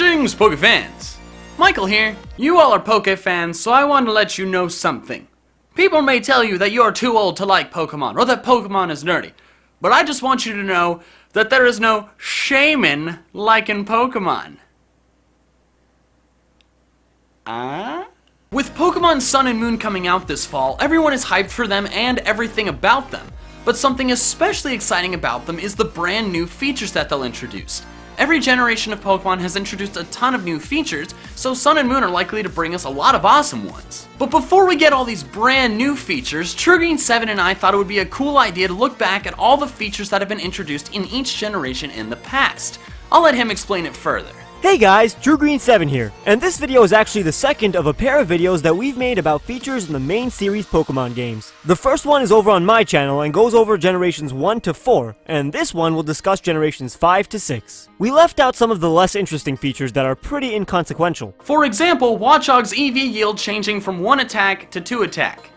Greetings, Poke fans! Michael here. You all are Poke fans, so I want to let you know something. People may tell you that you're too old to like Pokemon, or that Pokemon is nerdy. But I just want you to know that there is no shame in liking Pokemon. With Pokemon Sun and Moon coming out this fall, everyone is hyped for them and everything about them. But something especially exciting about them is the brand new features that they'll introduce. Every generation of Pokemon has introduced a ton of new features, so Sun and Moon are likely to bring us a lot of awesome ones. But before we get all these brand new features, Truegreen7 and I thought it would be a cool idea to look back at all the features that have been introduced in each generation in the past. I'll let him explain it further. Hey guys, Truegreen7 here, and this video is actually the second of a pair of videos that we've made about features in the main series Pokemon games. The first one is over on my channel and goes over generations 1 to 4, and this one will discuss generations 5 to 6. We left out some of the less interesting features that are pretty inconsequential. For example, Watchog's EV yield changing from 1 attack to 2 attack.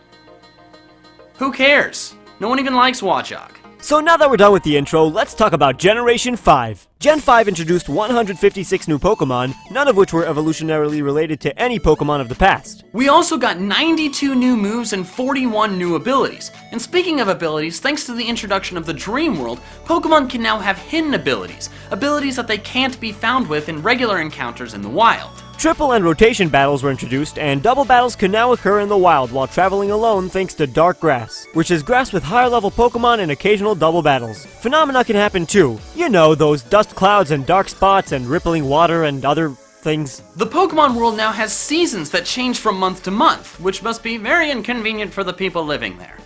Who cares? No one even likes Watchog. So now that we're done with the intro, let's talk about Generation 5. Gen 5 introduced 156 new Pokemon, none of which were evolutionarily related to any Pokemon of the past. We also got 92 new moves and 41 new abilities. And speaking of abilities, thanks to the introduction of the Dream World, Pokemon can now have hidden abilities, abilities that they can't be found with in regular encounters in the wild. Triple and rotation battles were introduced, and double battles can now occur in the wild while traveling alone thanks to Dark Grass, which is grass with higher level Pokemon and occasional double battles. Phenomena can happen too. You know, those dust clouds and dark spots and rippling water and other things. The Pokemon world now has seasons that change from month to month, which must be very inconvenient for the people living there.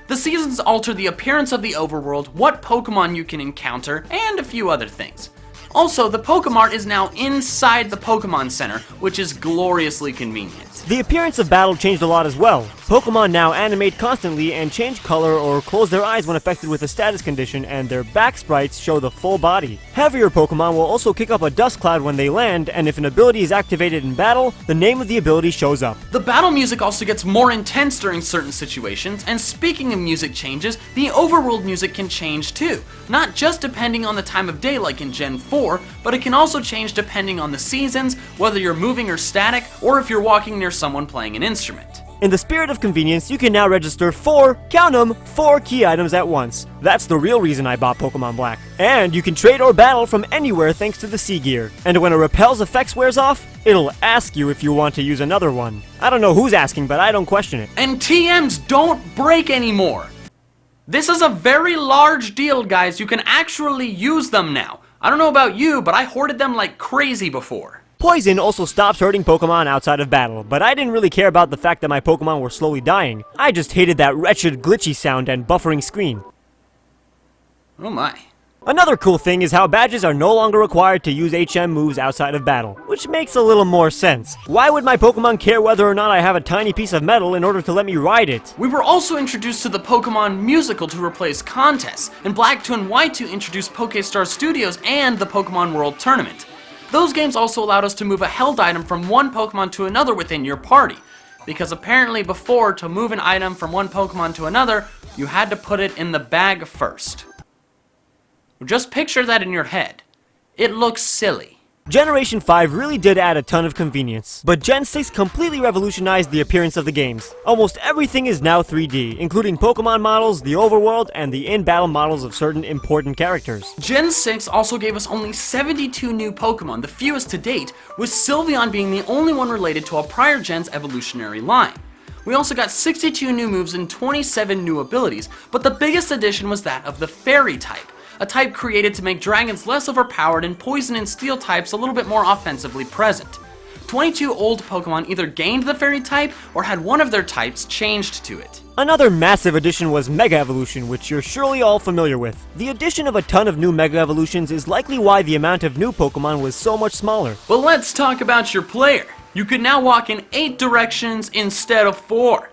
The seasons alter the appearance of the overworld, what Pokemon you can encounter, and a few other things. Also, the Pokemart is now inside the Pokemon Center, which is gloriously convenient. The appearance of battle changed a lot as well. Pokemon now animate constantly and change color or close their eyes when affected with a status condition, and their back sprites show the full body. Heavier Pokemon will also kick up a dust cloud when they land, and if an ability is activated in battle, the name of the ability shows up. The battle music also gets more intense during certain situations, and speaking of music changes, the overworld music can change too. Not just depending on the time of day like in Gen 4, but it can also change depending on the seasons, whether you're moving or static, or if you're walking near someone playing an instrument. In the spirit of convenience, you can now register 4 key items at once. That's the real reason I bought Pokemon Black. And you can trade or battle from anywhere thanks to the Sea Gear. And when a repel's effects wears off, it'll ask you if you want to use another one. I don't know who's asking, but I don't question it. And TMs don't break anymore. This is a very large deal, guys. You can actually use them now. I don't know about you, but I hoarded them like crazy before. Poison also stops hurting Pokemon outside of battle, but I didn't really care about the fact that my Pokemon were slowly dying. I just hated that wretched glitchy sound and buffering screen. Oh my. Another cool thing is how badges are no longer required to use HM moves outside of battle, which makes a little more sense. Why would my Pokemon care whether or not I have a tiny piece of metal in order to let me ride it? We were also introduced to the Pokemon musical to replace contests, and Black 2 and White 2 introduced Pokestar Studios and the Pokemon World Tournament. Those games also allowed us to move a held item from one Pokemon to another within your party, because apparently before, to move an item from one Pokemon to another, you had to put it in the bag first. Just picture that in your head. It looks silly. Generation 5 really did add a ton of convenience, but Gen 6 completely revolutionized the appearance of the games. Almost everything is now 3D, including Pokemon models, the overworld, and the in-battle models of certain important characters. Gen 6 also gave us only 72 new Pokemon, the fewest to date, with Sylveon being the only one related to a prior gen's evolutionary line. We also got 62 new moves and 27 new abilities, but the biggest addition was that of the Fairy type, a type created to make dragons less overpowered and poison and steel types a little bit more offensively present. 22 old Pokemon either gained the Fairy type or had one of their types changed to it. Another massive addition was Mega Evolution, which you're surely all familiar with. The addition of a ton of new Mega Evolutions is likely why the amount of new Pokemon was so much smaller. But let's talk about your player. You can now walk in 8 directions instead of 4.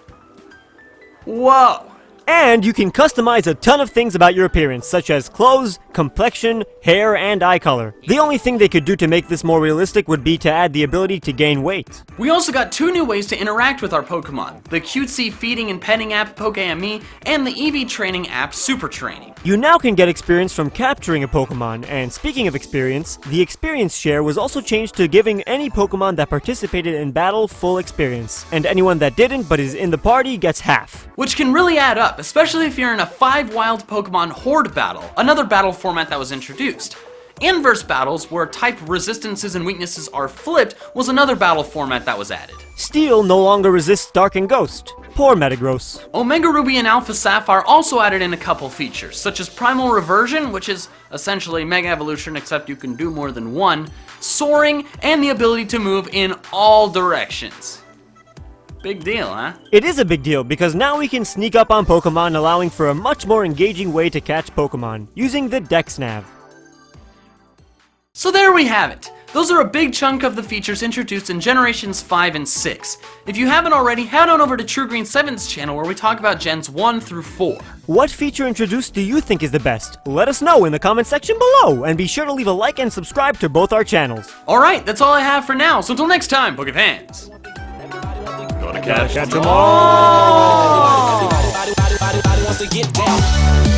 Whoa! And you can customize a ton of things about your appearance, such as clothes, complexion, hair, and eye color. The only thing they could do to make this more realistic would be to add the ability to gain weight. We also got 2 new ways to interact with our Pokemon: the cutesy feeding and petting app Pokémon, and the EV training app Super Training. You now can get experience from capturing a Pokemon, and speaking of experience, the experience share was also changed to giving any Pokemon that participated in battle full experience, and anyone that didn't but is in the party gets half. Which can really add up, especially if you're in a 5 wild Pokemon Horde battle, another battle format that was introduced. Inverse battles, where type resistances and weaknesses are flipped, was another battle format that was added. Steel no longer resists Dark and Ghost. Poor Metagross. Omega Ruby and Alpha Sapphire also added in a couple features, such as Primal Reversion, which is essentially Mega Evolution except you can do more than one, Soaring, and the ability to move in all directions. Big deal, huh? It is a big deal because now we can sneak up on Pokemon, allowing for a much more engaging way to catch Pokemon, using the Dex Nav. So there we have it. Those are a big chunk of the features introduced in Generations 5 and 6. If you haven't already, head on over to Truegreen7's channel where we talk about Gens 1 through 4. What feature introduced do you think is the best? Let us know in the comment section below, and be sure to leave a like and subscribe to both our channels. Alright, that's all I have for now, so until next time, Pokefans. Gotta catch 'em all! Everybody wants to get down.